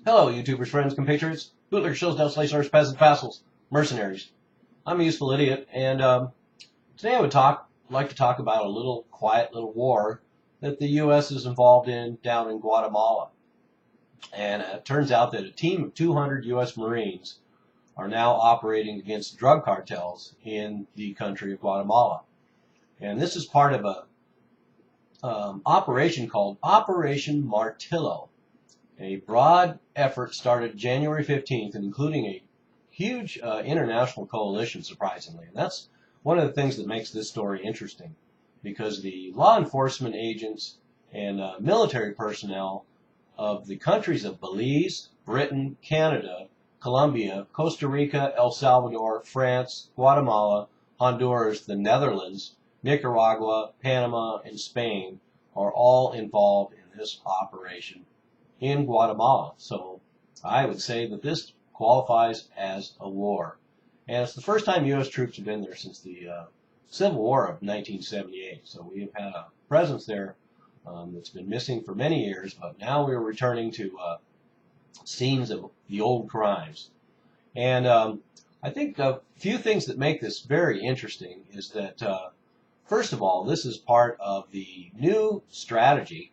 Hello, YouTubers, friends, compatriots, bootlickers, shills, down, slicers, peasants, vassals, mercenaries. I'm a useful idiot, and today I would like to talk about a little quiet little war that the U.S. is involved in down in Guatemala. And it turns out that a team of 200 U.S. Marines are now operating against drug cartels in the country of Guatemala. And this is part of a operation called Operation Martillo, a broad effort started January 15th, and including a huge international coalition, surprisingly. And that's one of the things that makes this story interesting, because the law enforcement agents and military personnel of the countries of Belize, Britain, Canada, Colombia, Costa Rica, El Salvador, France, Guatemala, Honduras, the Netherlands, Nicaragua, Panama, and Spain are all involved in this operation in Guatemala. So I would say that this qualifies as a war. And it's the first time U.S. troops have been there since the Civil War of 1978. So we have had a presence there that's been missing for many years, but now we're returning to scenes of the old crimes. And I think a few things that make this very interesting is that, first of all, this is part of the new strategy.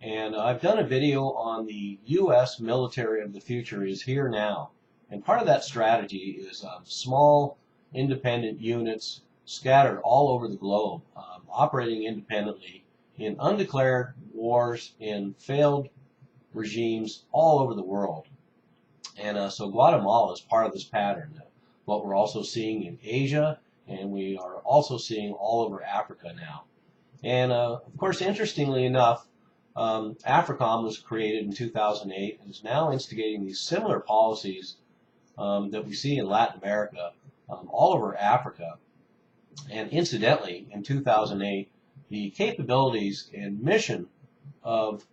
And I've done a video on the U.S. military of the future is here now. And part of that strategy is small independent units scattered all over the globe, operating independently in undeclared wars in failed regimes all over the world. And so Guatemala is part of this pattern. What we're also seeing in Asia, and we are also seeing all over Africa now. And of course, interestingly enough, AFRICOM was created in 2008 and is now instigating these similar policies that we see in Latin America, all over Africa. And incidentally, in 2008, the capabilities and mission of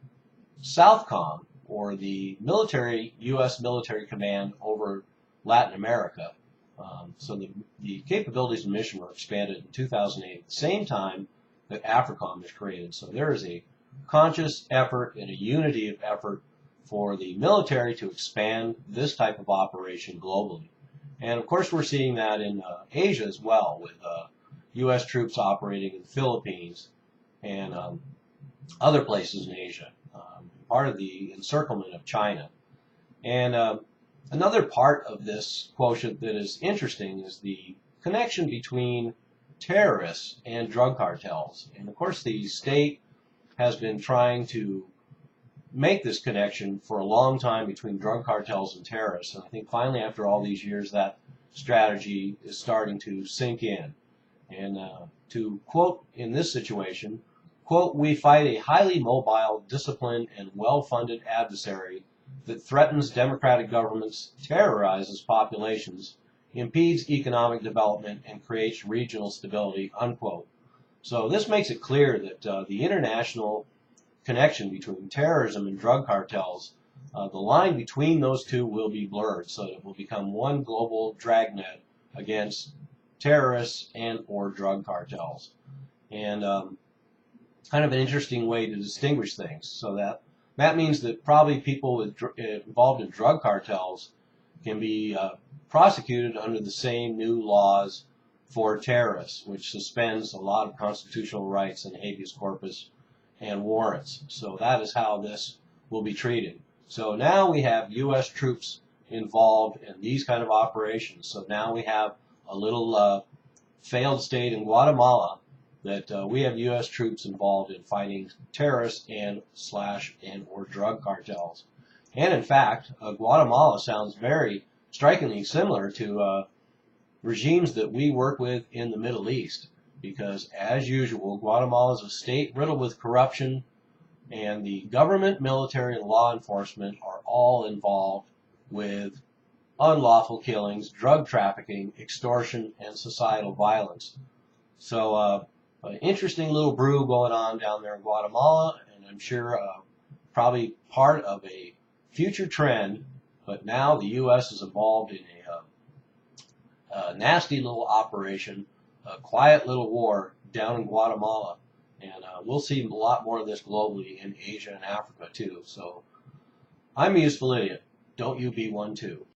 Southcom, or the U.S. military command over Latin America, so the capabilities and mission were expanded in 2008 at the same time that AFRICOM was created. So there is a conscious effort and a unity of effort for the military to expand this type of operation globally. And of course we're seeing that in Asia as well, with U.S. troops operating in the Philippines and other places in Asia, part of the encirclement of China. And another part of this quotient that is interesting is the connection between terrorists and drug cartels. And of course the state has been trying to make this connection for a long time between drug cartels and terrorists. And I think finally, after all these years, that strategy is starting to sink in. And to quote in this situation, quote, "We fight a highly mobile, disciplined, and well-funded adversary that threatens democratic governments, terrorizes populations, impedes economic development, and creates regional stability," unquote. So this makes it clear that the international connection between terrorism and drug cartels, the line between those two will be blurred, so it will become one global dragnet against terrorists and or drug cartels. And kind of an interesting way to distinguish things. So that means that probably people involved in drug cartels can be prosecuted under the same new laws for terrorists, which suspends a lot of constitutional rights and habeas corpus and warrants. So that is how this will be treated. So now we have U.S. troops involved in these kind of operations. So now we have a little failed state in Guatemala that we have U.S. troops involved in fighting terrorists and or drug cartels. And in fact, Guatemala sounds very strikingly similar to regimes that we work with in the Middle East, because as usual, Guatemala is a state riddled with corruption, and the government, military, and law enforcement are all involved with unlawful killings, drug trafficking, extortion, and societal violence. So an interesting little brew going on down there in Guatemala, and I'm sure probably part of a future trend, but now the U.S. is involved in a nasty little operation, a quiet little war down in Guatemala. And we'll see a lot more of this globally in Asia and Africa too. So I'm a useful idiot. Don't you be one too.